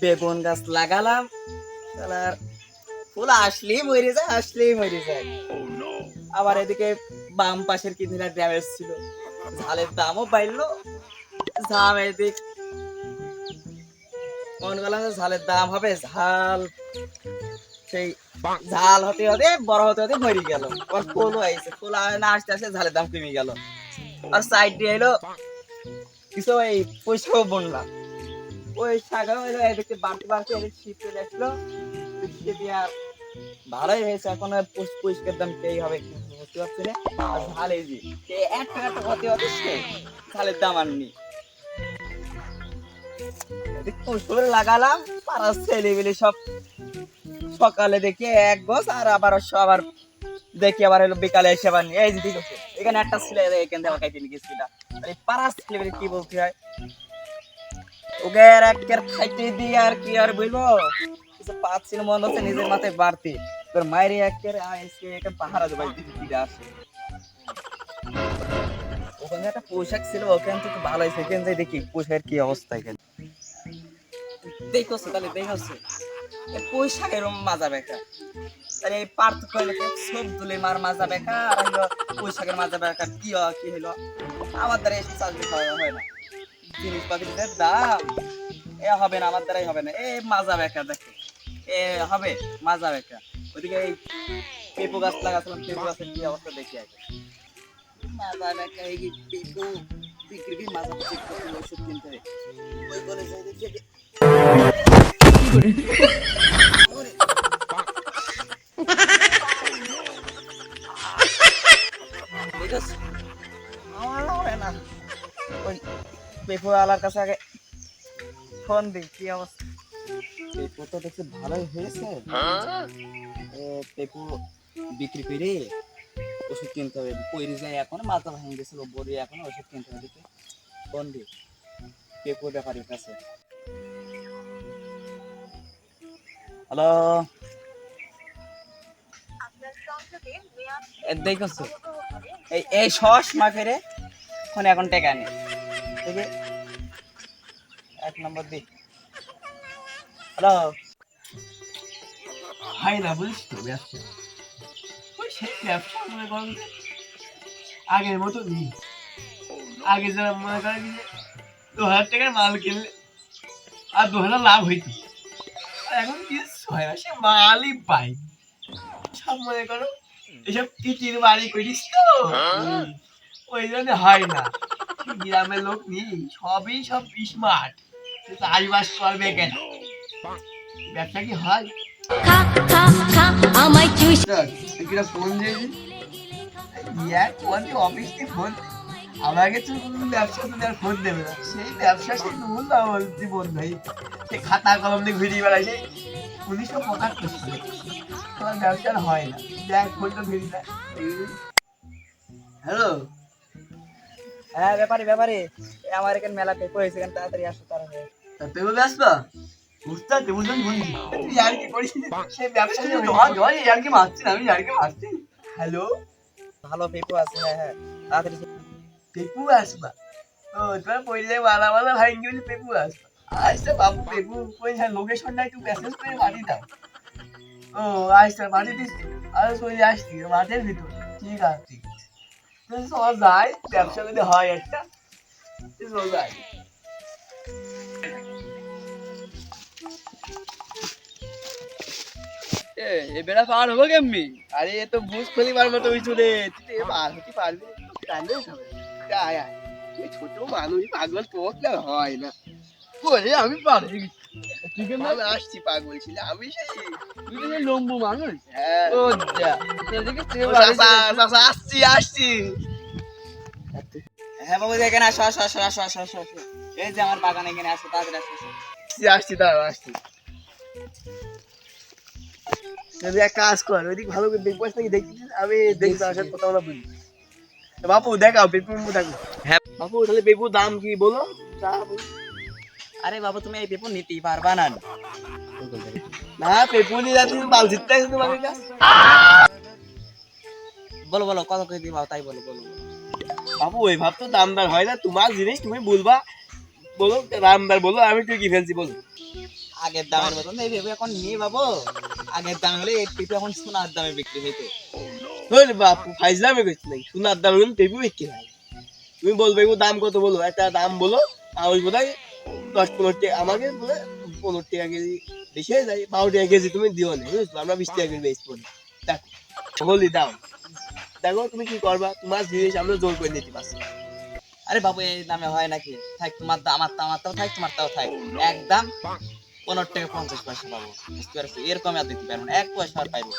বেগুন গাছ লাগালাম, শালার ফুল আসলেই মরে যায়। আবার এদিকে বাম পাশের কিডনিটা ড্যামেজ ছিল, ঝালের দামও বাড়লো। ঝাম এদিক মনে করলাম যে ঝালের দাম হবে, ঝাল সেই ঝাল হতে হতে বড় হতে হতে মরে গেল। আবার ফুলও আইছে, ফুল না আসতে আসতে ঝালের দাম কমে গেল। আর সাইড দিয়ে এলো কিছু এই পয়সাও বনলাম, ওই শাখাও এলো এদিকে বাড়তে বাড়তে এদিকে শীত চলে আসলো। শীত আর ভালোই হয়েছে, এখন আর পরিষ্কার দাম পেই হবে বুঝতে পারছি না। আর ঝাল এই যে এক টাকা হতে হতে শেষ, ঝালের দাম আর নেই। কুসুর লাগালাম, পাড়ার ছেলেগুলি সব সকালে দেখি এক গোছ, আর আবার সবার দেখি আবার এলো বিকালে এসে আবার এই যে দিল এখানে একটা ছেলে এখান থেকে কাইতে নিয়ে গেছিল। এই পাড়ার ছেলেগুলি কি বলতে হয়, ওকে আর একের খাইতে দিয়ে আর কি আর বলবো, কিছু পাচ্ছি না, মনে হচ্ছে নিজের মাথায় বাড়তি। তোর মায়ের একের আইসকে একটা পাহারা দেবো দিদি আসে। ওখানে একটা পোশাক ছিল, ওখান থেকে ভালো হয়েছে, এখান থেকে দেখি পোশাকের কি অবস্থা। এখানে দেখছো তাহলে দেখছো পোশাক এরকম মাজা বেকা, তাহলে এই পার্থক্য হলো সব দুলে মার মাজা বেকা আর হলো পোশাকের মাজা বেকা কি কি হলো। আমার দ্বারা এসব চাকরি হয় না, জিনিসপাতির দাম এ হবে না, আমার দ্বারাই হবে না। এ মাজা বেকা দেখে এ হবে মাজা বেকা। ওইদিকে এই পেঁপু গাছ লাগাছিলাম, পেঁপু গাছের কি অবস্থা দেখি আগে। মাজা বেকা এই পেঁপু বিক্রি কি মাজা ওষুধ কিনতে হবে, ওই বলে যাই দেখি পেঁপু আলার কাছে আগে ফোন দিই কি অবস্থা। পেঁপু তো দেখছি ভালোই হয়েছে, পেঁপু বিক্রি করে ওষুধ কিনতে হবে। পয়রি যায় এখন মাথা ভাঙে গেছিল, বড়ি এখন ওষুধ কিনতে হবে। দেখি ফোন দিই পেঁপু ব্যাপারীর কাছে। হ্যালো, দেখছো এই এই সস মাখে রে ফোন এখন টেকা নেই, ঠিক আছে এক নম্বর দি। হ্যালো, হয় না বুঝিস তো ব্যবসা, ওই সেই ব্যবসা মনে করেন আগের মতো নেই। আগে যারা মনে করেন যে 2000 টাকার মাল কিনলে আর 2000 লাভ হইতো, আর এখন কিছু হয় না, সে মালই পাই সব মনে করো এসব টিটির বাড়ি করিস তো, ওই জন্য হয় না। গ্রামের লোক নেই, সবই সব স্মার্ট, চাষবাস করবে কেন, ব্যবসা কি হয়? খা খা খা আমায় চুষ কিরা ফোন দিয়েছি, ইয়ার তোমাকে অফিস থেকে ফোন, আমাকে তো কোনো ব্যবসা তো আর ফোন দেবে না, সেই ব্যবসা সেই নূর না জীবন ভাই, সে খাতা কলম দিয়ে ঘুরিয়ে বেড়ায়, সেই 1975 সালে তোমার ব্যবসা হয় না, দেখ ফোনটা ঘুরি না। হ্যালো, হ্যাঁ ব্যাপারী ব্যাপারী আমার এখানে মেলা পেঁপু হয়েছে, এখানে তাড়াতাড়ি আসো তাড়াতাড়ি। তুমি ব্যস্ত বুঝতে বুঝলাম, তুই আর কি করিস, সে ব্যবসা আর কি মারছি না, আমি আর কি মারছি। হ্যালো, ভালো পেঁপু আছে, হ্যাঁ হ্যাঁ তাড়াতাড়ি। পেপু আসবা, ও তোমার পয়সা বালা বালা ভাই গেলে পেপু আসবা, আচ্ছা বাবু পেপু পয়সা লোকেশনটা একটু মেসেজ করে পাঠিয়ে দাও। ও আচ্ছা পাঠিয়ে দিচ্ছি, আর চলে আসছি মাঠের ভিতর, ঠিক আছে ঠিক আছে, সব যায় ব্যবসা যদি হয় একটা চল যায়। এ বেড়া পার হবো কেমনি? আরে এ তো বুঝ খলি বার মতো হইছো রে, তুই এ পার হতে পারবি? কান্দে সবে আয় আয়, এই ছোট মানুষ পাগল তোক না হয় না, বলে আমি পারি। তুই কেন আসছি পাগল ছিল আমি, সেই তুই তো সেই লম্বু মানুষ। হ্যাঁ ও যা এদিকে তুই আসছি আসছি। হ্যাঁ বাবু এখানে আসো আসো আসো আসো আসো আসো আসো। এই যে আমার বাগান, এখানে আসো তাড়াতাড়ি আসো আসো। আসছি দাঁড়া আসছি। যদি এক কাজ কর, ওইদিক ভালো করে দেখবো নাকি দেখছিস, আমি দেখি তার সাথে কথা বলা বলি। বাপু দেখাও পেপু দেখো। হ্যাঁ বাপু তাহলে পেপুর দাম কি বলো? আরে বাবু তুমি এই পেঁপু নিতেই পারবা না। না পেপু নিয়ে যাচ্ছি, মাল জিততে আসছে তোমাকে কাছে। বলো বলো কত করে দিবা তাই বলো বলো। বাপু ওই ভাব তো দামদার হয় না, তোমার জিনিস তুমি বলবা, বলো দামদার বলো, আমি তুই কি ফেলছি বলো। আগের দামের মতন এই পেঁপে এখন নিয়ে বাবু, আগের দাম হলে এই পেঁপে এখন সোনার দামে বিক্রি হইতো। ওরে বাপু ফাইজলামে করছি নাকি, সোনার দাম এখন পেঁপে বিক্রি হয়। তুমি বলবে এগুলো দাম কত বলো, একটা দাম বলো। আর ওই বোধহয় 10-15 টাকা, আমাকে বলে 15 টাকা কেজি বেশি হয়ে যায়, 12 টাকা কেজি তুমি দিও না বুঝছো, আমরা 20 টাকা কেজি বেচবো না। দেখো বলি দাও, দেখো তুমি কি করবা, তোমার জিনিস আমরা জোর করে নিতে পারছি। আরে বাবু এই দামে হয় নাকি? থাক তোমার দাম, আমারটাও থাক, তোমারটাও থাক, একদম 15 টাকা 50 পয়সা পাবো, বুঝতে পারছো? এরকম আর দিতে পারবো না, 1 পয়সা আর পাইবো।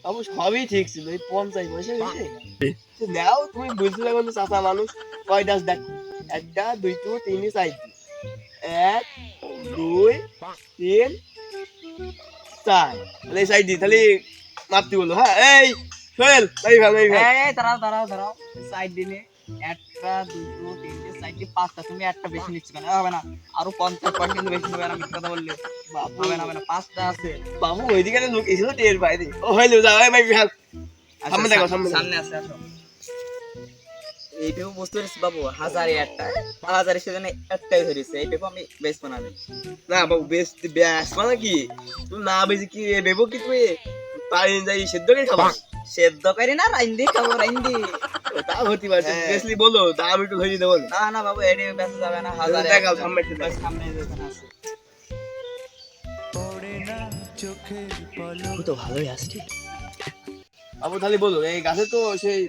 বাবু সবই ঠিক ছিল, এই 50 পয়সা বেশি নাও। তুমি বুঝতে লাগো না চাচা মানুষ, কয়টা দেখ, 1 2 3 4, 1 2 3 4, তাহলে সাইড দি, তাহলে মাপতে বলো। হ্যাঁ এই সোহেল ভাই ভাই ভাই, এই দাঁড়াও সাইড দিনে 1 2 3 সাইড 5টা, তুমি একটা বেশি নিচ্ছ কেন? হবে না, আরো 50 পয়সা কিন্তু বেশি নেবে, আমি কথা বললে বাবু হবে না, 5টা আছে। বাবু ওইদিকে লোক এসেছিল টের পাই দি, ও হইলো যাও ভাই ভাই ভাই, সামনে দেখো, সামনে আছে, আসো। এইটাও বুঝতে পারছি বাবু, 1000 একটা, 1000 সেজন্য একটাই ধরেছে, এইটাও আমি বেশ বানাবে না বাবু বেশ ব্যাস মানে কি, তুমি না বেশি কি ভেবো কি তুমি পারি যাই সেদ্ধ করে খাবা? সেদ্ধ করি না, রাইন্দি খাবো, রাইন্দি। তা হতে পারছে, বেশলি বলো দাম একটু ধরিয়ে দেবো। না না বাবু, এটি বেঁচে যাবে না, 1000 দেখাও সামনে একটু দেখাও। সামনে যেখানে আছে। তো ভালোই আসছে বাবু, তাহলে বলো এই গাছে তো সেই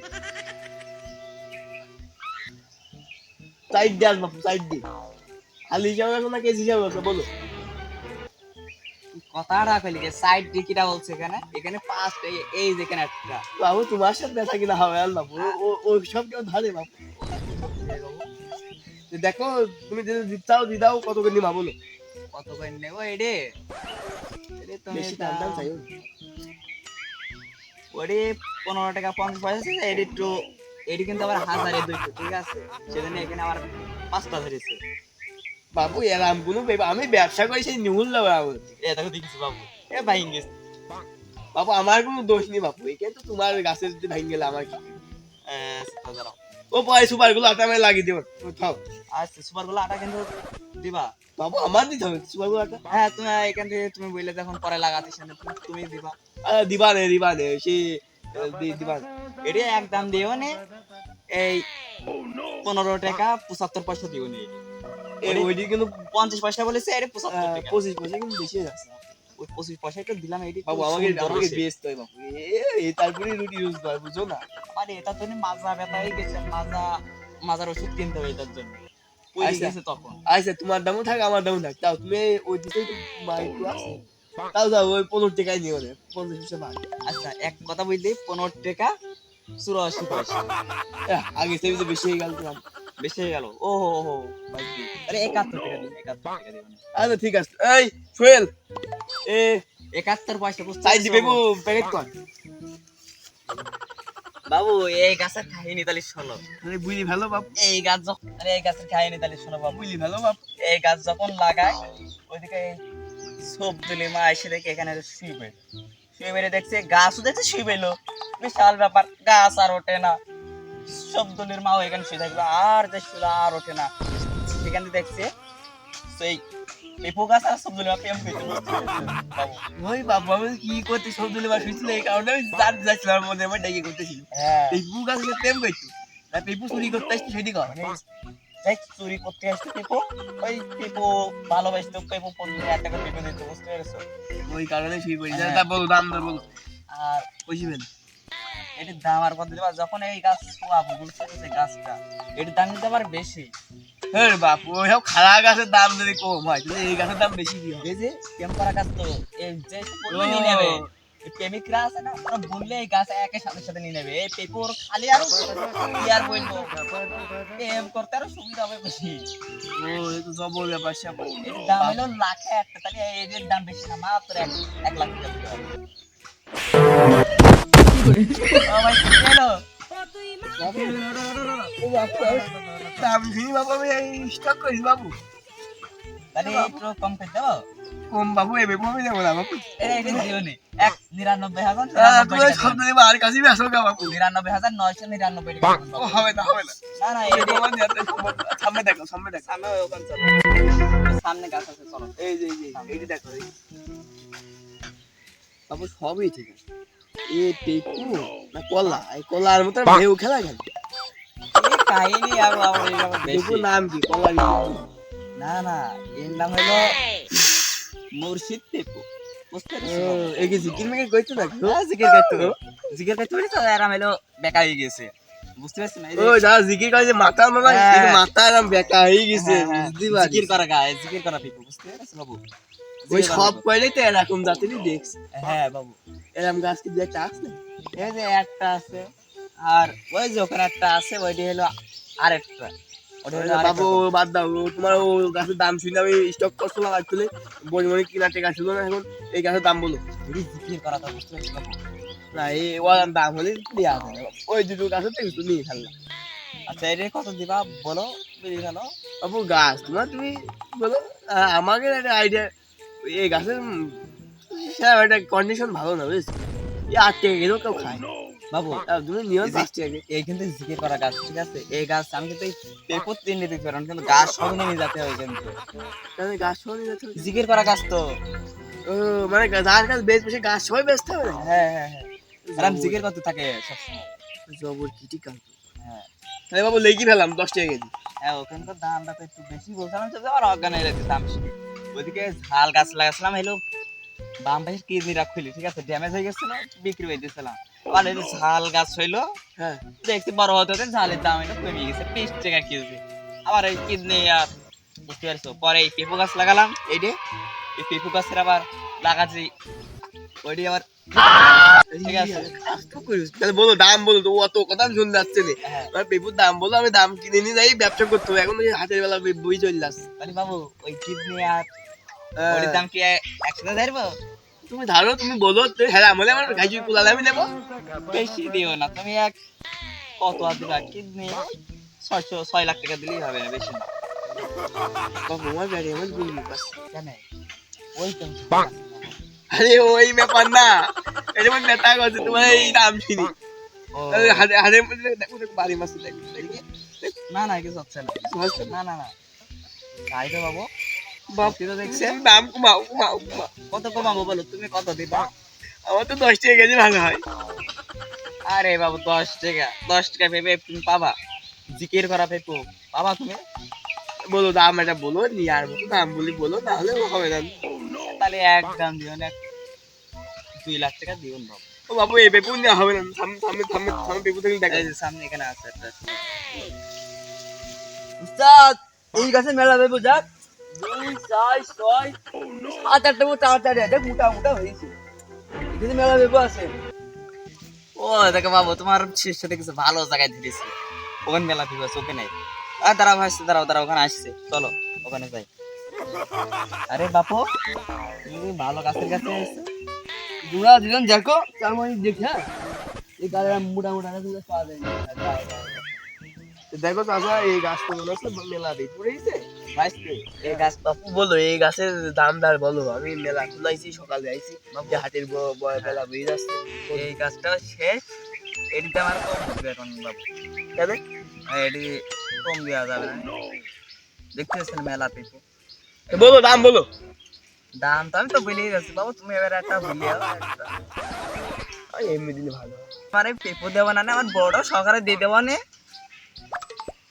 সাইড দিয়ে আসবো, সাইড দিয়ে খালি হিসাবে আছে না কেজি হিসাবে আছে বলো? কথাটা কইলি যে সাইড ডিকিটা বলছে এখানে, এখানে 5 এই যেখানে একটা। বাবু তোমার সাথে দেখা কিনা হবে আর বাবু, ও সব কেউ ধরে বাবু। দেখো তুমি যদি দিতাও দি দাও, কত করে নিবা বলো? কত করে নেব এডে? এডে তুমি বেশি দাম দাম চাইও না। ওডে 15 টাকা 50 পয়সা আছে, এডি একটু, এডি কিন্তু আবার 1000 200, ঠিক আছে? সেজন্য এখানে আবার 5টা ধরেছে। বাবু এরাম কোনো আমি ব্যবসা করি সেই নিহুল না বাবু। এ দেখো দেখিস বাবু, এ ভাই ইংলিশ। বাবু আমার কোনো দোষ নেই বাবু, এখানে তো তোমার গাছের যদি ভেঙে গেলে আমার কি? দাঁড়াও, ও পরে সুপার গুলো আটা আমি লাগিয়ে দেবো, থাও। আচ্ছা সুপার গুলো আটা কিন্তু দিবা? বাবু আমার দিতে হবে সুপার গুলো আটা। হ্যাঁ তুমি এখান থেকে তুমি বললে যখন পরে লাগাতে সেখানে তুমি দিবা। দিবা নে সেই দিবা না। এটি একদম দিও নে, এই 15 টাকা 75 পয়সা দিও নে। ওইটি কিন্তু 50 পয়সা বলেছে, এটি 75 টাকা। 25 পয়সা কিন্তু বেশি হয়ে যাচ্ছে। ওই 25 পয়সা তো দিলাম, এটি বাবু আমাকে বেচতে হয় বাবু, এই তারপরে রুটি রোজ হয় বুঝো না? আরে এটা তো মাজা ব্যথা হয়ে গেছে, মাজার ওষুধ কিনতে হবে এটার জন্য, পড়ে গেছে তখন। আচ্ছা তোমার দামও থাক আমার দামও থাক, তাও তুমি ওই দিকে একটু আছে, তাও যাও ওই 15 টাকায় নিও না, 50 পয়সা ভাগ। আচ্ছা এক কথা বুঝলি, 15 টাকা 84 পয়সা আগে থেকে তো বেশি হয়ে গেল তো। বেশি হয়ে গেল। ও হো হো ভাই, আরে 71 টাকা দিন, 71 টাকা দিবেন। আচ্ছা ঠিক আছে। এই সোহেল এ 71 পয়সা বুঝতে সাইড দিবে পারছো? প্যাকেট কর। বাবু এই গাছের কাহিনী তাহলে শোনো। আরে বুঝলি ভালো বাবু, এই গাছ যখন, আরে এই গাছের কাহিনী তাহলে শোনো বাবু। বুঝলি ভালো বাবু। এই গাছ যখন লাগায়, ওইদিকে সব তুলি মা এসে দেখে এখানে শুয়ে পেল, শুয়ে বেড়ে দেখছে গাছও দেখছে শুয়ে পেলো, বিশাল ব্যাপার, গাছ আর ওঠে না। সব দলের মাও এখানে শুয়ে থাকলো, আর যে শুলো আর ওঠে না। সেখানে দেখছে সেই পেঁপো গাছ আর সব দলের মা প্রেম করতে বাবু। ওই বাবু আমি কি করতে সব দিলে বা শুয়েছিল, এই কারণে আমি জানতে যাচ্ছিলাম, আমার মধ্যে আমার ডেকে করতেছিল। হ্যাঁ পেপু গাছে প্রেম করতো না, পেপু চুরি করতে আসতো সেটি কর। দেখ চুরি করতে আসতো পেঁপো, ওই পেঁপো ভালোবাসতো, পেঁপো 15,000 টাকা পেঁপো দিত, বুঝতে পেরেছো? ওই কারণে শুয়ে পড়ি। তা বলো দাম দর বলো, আর বুঝবেন? এটির দাম আর কত দিবা, যখন এই গাছ শোয়াবো বুঝতে পারছো, গাছটা এটির দাম কিন্তু আবার বেশি। হ্যাঁ বাপু ওই সব খাড়া গাছের দাম যদি কম হয় তাহলে এই গাছের দাম বেশি কি হয়? এই যে টেম্পারা গাছ তো, এই যে বললে নিয়ে নেবে, এই প্রেমিকরা আছে না, ওরা বললে এই গাছ একের সাথে সাথে নিয়ে নেবে। এই পেঁপোর খালি আরো কি আর বলবো, প্রেম করতে আরো সুবিধা হবে বেশি। ও এই তো জবর ব্যাপার স্যাপার। এর দাম হলো লাখে একটা, তাহলে এর দাম বেশি না, মাত্র 1 লাখ টাকা দিতে হবে। ও ভাই কি হলো? ও বাপু দাম শুনি বাবু আমি স্টক করিস বাবু। তাহলে একটু কম করে দেবো। কম বাবু এই বেপু আমি দেবো না বাবু। এটা দিও নি, 99,000 তুমি সব দিলে আমার কাছেই আসো গা বাবু। 99,999 টাকা। ও হবে না না না এই বেপু আমার নিয়ে আসতে সম্ভব না। সামনে দেখো সামনে দেখো সামনে ওখানে চলো, সামনে গাছ আছে চলো। এই যে এইটা দেখো বাবু সবই ঠিক আছে এ টেকু না কলা এই কলার মতো ঢেউ খেলা খেলে এই কাহিনী আর আমার এইরকম টেকু বেশি। নাম কি কলা না না, এর নাম হলো মুর্শিদ টেপু, বুঝতে পেরেছো? এই কি জিকির মিকির কইতে থাকো জিকির করতে জিকির করতে পারি তো, আর আমি হলো বেকা হয়ে গেছে, বুঝতে পারছি না? এই যে ও যা জিকির করে যে মাথা মাথা হ্যাঁ। কিন্তু মাথা এরকম বেকা হয়ে গেছে হ্যাঁ, হ্যাঁ, বুঝতে পারি জিকির করা গায়ে জিকির করা টেপু, বুঝতে পেরেছো বাবু? ওই জিকির করা সব টেপু। কইলেই তো এরকম জাতিরই দেখছি হ্যাঁ বাবু, এরকম গাছ কি দুই একটা আছে এই যে একটা আছে, আর ওই যে ওখানে একটা আছে, ওইটি হলো আরেকটা, ওটা হলো বাবু আরেকটা। বাদ দাও ও তোমার ও গাছের দাম শুনে আমি স্টক করছিলাম আসলে বড়ি মনে কিনা টেকা ছিল না এখন এই গাছের দাম বলো এটি জিকির করা তো, বুঝতে পেরেছো বাবু? না এই ওর দাম হলে দেওয়া হবে না ওই দুটো গাছের থেকে একটু নিয়ে ফেললাম আচ্ছা, এটা কত দিবা বলো, বেরিয়ে গেল। বাবু গাছ তোমার তুমি বলো আমাকে একটা আইডিয়া এই গাছের সেরকম একটা কন্ডিশন ভালো না বুঝেছো এই 8 টাকা এরও কেউ খায় বাবু তুমি নিও এই যে- 5 টাকা এই কিন্তু জিকির করা গাছ, ঠিক আছে? এই গাছ আমি কিন্তু এই পেপর তিনটে দিতে পারবো না, কিন্তু গাছ সব নিয়ে যেতে হবে কিন্তু। তাহলে গাছ সহ নিয়ে যেতে হবে। জিকির করা গাছ তো। ও মানে যার কাছে বেশ বেশি গাছ সবাই বেচতে হবে না হ্যাঁ হ্যাঁ হ্যাঁ, আর আমি জিকির করতে থাকে সবসময়। জবর ক্রিটিক্যাল হ্যাঁ তাহলে বাবু লেগি ফেলাম 10 টাকা কেজি হ্যাঁ, ওখানকার দামটা তো একটু বেশি বলছিলাম, তো আবার অজ্ঞান হয়ে যাচ্ছে দাম বেশি। ওইদিকে ঝাল গাছ লাগাছিলাম, এলো বাম পাশে কিডনিটা খুলি, ঠিক আছে, ড্যামেজ হয়ে গেছিল, বিক্রি হয়ে দিয়েছিলাম। আবার এই যে ঝাল গাছ হইলো, হ্যাঁ দেখছি বড় হতে হতে ঝালের দাম এটা কমে গেছে, 20 টাকা কেজি। আবার এই কিডনি আর, বুঝতে পারছো? পরে এই পেঁপু গাছ লাগালাম, এই পেঁপু গাছের আবার লাগাচ্ছি, ওইটি আবার ঠিক আছে। তাহলে বলো দাম বলো তো অত কথা আমি শুনতে যাচ্ছে না হ্যাঁ, আমার পেপুর দাম বলো আমি দাম কিনে নিয়ে যাই ব্যবসা করতে হবে এখন ওই হাতের বেলা বই চলে আসছে তাহলে বাবু ওই কিডনি আর ওইটির দাম কি একসাথে ধরবো? তুমি ধরো তুমি বলো তো হ্যাঁ আমলে আমার গাইজি কুলালে আমি নেবো বেশি দিও না তুমি, কত আর দিবা? কিডনি 6 লাখ টাকা দিলেই হবে না, বেশি না। বাবু আমার গাড়ি আমার বুঝলি বাস কেন? ওই তো আরে ওই ব্যাপার না এটা আমার নেতা করছে তোমার এই দাম শুনি ও, হাতে হাতের মধ্যে দেখো দেখো বাড়ি মাছ দেখো না না কিছু হচ্ছে না, না না না, তাই তো বাবু। বাপি তো দেখছে দাম কমাও কমাও কমাও কত কমাবো বলো, তুমি কত দিবা? আমার তো 10 টাকা কেজি ভালো হয় আরে বাবু 10 টাকা পেপে তুমি পাবা, জিকির করা পেপু পাবা তুমি। বলো দাম এটা বলো নিয়ে আর মতো দাম বলি বলো তাহলে হবে না তাহলে এক দাম দিও না, 2 লাখ টাকা দিও না বাবু। ও বাবু এই পেপুর নেওয়া হবে না সামনে সামনে সামনে সামনে পেপুর থেকে দেখা এই যে সামনে এখানে আছে একটা। উস্তাদ এই গাছে মেলা দেবো যাক 2 4 6 7 8টা মোটা 8টা দেখ মোটা মোটা হয়েছে এখানে মেলা দেবো আছে ও দেখো বাবু, তোমার শিষ্য দেখেছে ভালো জায়গায় ধরেছে, ওখানে মেলা ভিউ আছে, ওখানে আর দাঁড়াও আসছে, দাঁড়াও ওখানে আসছে, চলো ওখানে যাই। আরে বাপু তুমি ভালো গাছের কাছে এসেছো। জোড়া দিলাম দেখো তার মানে দেখি হ্যাঁ এই গাছে মোটা মোটা গাছ পাওয়া যায় না দেখো চাচা এই গাছ তো মনে হচ্ছে মেলা দিয়ে পড়েছে আসছে এই গাছ বাপু বলো এই গাছের দাম দার বলো আমি মেলা খুলাইছি সকালে আইছি যে হাটের বেলা বেরিয়ে যাচ্ছে এই গাছটা শেষ, এটিতে আমার কম দিবে এখন বাবু, কেন এটি কম দেওয়া যাবে না, দেখতে পাচ্ছেন মেলা পেপু। বলো দাম বলো দাম তো আমি তো বলেই যাচ্ছি বাবু, তুমি এবার একটা বলিয়া এমনি দিলে ভালো আমার এই পেপু দেবো না, আমার বড় সরকারে দিয়ে দেবো না।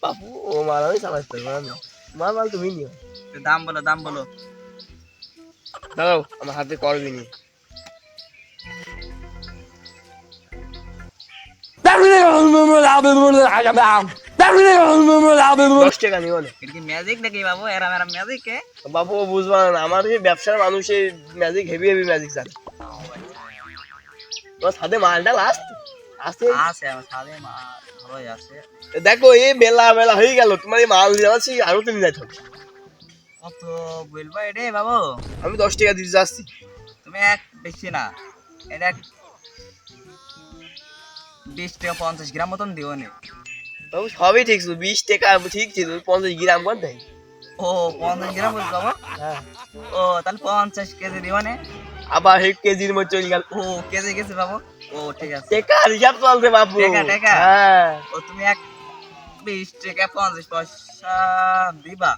বাপু ও মাল আমি চালাতে পারবো না মাল মাল তুমি নিও দাম বলো, দাম বলো। দাঁড়াও আমার হাতে করবি নি 10 টাকা নিও না এটা কি ম্যাজিক নাকি বাবু? এরা মেরা ম্যাজিক কে? বাবু ও বুঝবা না আমার এই ব্যবসার মানুষের ম্যাজিক হেভি হেভি ম্যাজিক জানে তোমার সাথে মালটা লাস্ট আছে আছে আমার সাথে ভালোই আছে। দেখো এই বেলা বেলা হয়ে গেল তোমার এই মাল দিয়ে আছি আরো তুমি যাইতে হবে কত বলবো এটা বাবু? আমি 10 টাকা দিতে যাচ্ছি তুমি এক বেশি না, এটা 20 টাকা 50 গ্রাম মতন দিও নে। বাবু সবই ঠিক ছিল 20 টাকা ঠিক ছিল 50 গ্রাম কোন দেয় ও 50 গ্রাম বলছো বাবু? হ্যাঁ ও তাহলে 50 কেজি দিও নে। আবার এক কেজির মধ্যে চলে গেল ও কেজি গেছে বাবু, ও ঠিক আছে। টাকা হিসাব চলছে বাবু টাকা, টাকা? হ্যাঁ ও তুমি এক 20 টাকা 50 পয়সা দিবা?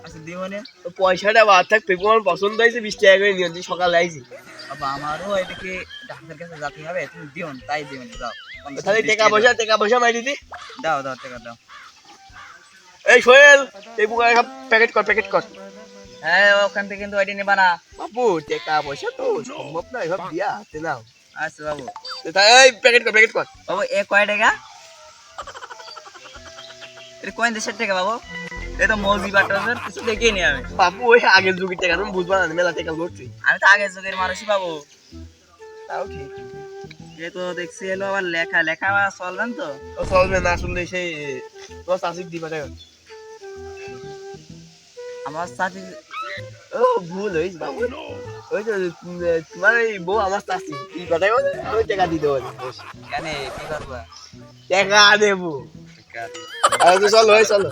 আচ্ছা দিও নে। তো পয়সাটা বাদ থাক, পেপো আমার পছন্দ হয়েছে, 20 টাকা করে নিয়ন্ত্রণ সকালে আইছি। বাবা আমারও এদিকে ডাক্তারের কাছে যেতে হবে, তুমি দিও না, তাই দিও না, দাও তাহলে টাকা পয়সা মাই দিদি। দাও দাও টাকা দাও। এই সোহেল, পেপো সব প্যাকেট কর। হ্যাঁ ওখান থেকে কিন্তু ওইটা নেবা না। বাবু টাকা পয়সা তো সম্ভব না এসব দিয়া হাতে নাও। আচ্ছা বাবু। এই প্যাকেট কর। বাবু এ কয় টাকা? এটা কয় দেশের টাকা বাবু? এ তো মৌজি বাটার কিছু দেখে নি আমি। বাবু ওই আগের যুগের টাকা তুমি বুঝবা না, মেলা টাকা করছি। আমি তো আগের যুগের মানুষই বাবু। তাও ঠিক। এ তো দেখছি এলো আবার লেখা চলবেন তো। ও চলবে না শুনলে সেই তোমার চাষিক দিবা টাকা। আমার সাথে ও ভুল হয়েছে বাবু। ওই তো তোমার এই বউ আমার চাষি দিবা টাকা, আমি টাকা দিতে পারি। কেন কি করবা? টাকা দেবো। টাকা দিও। চলো।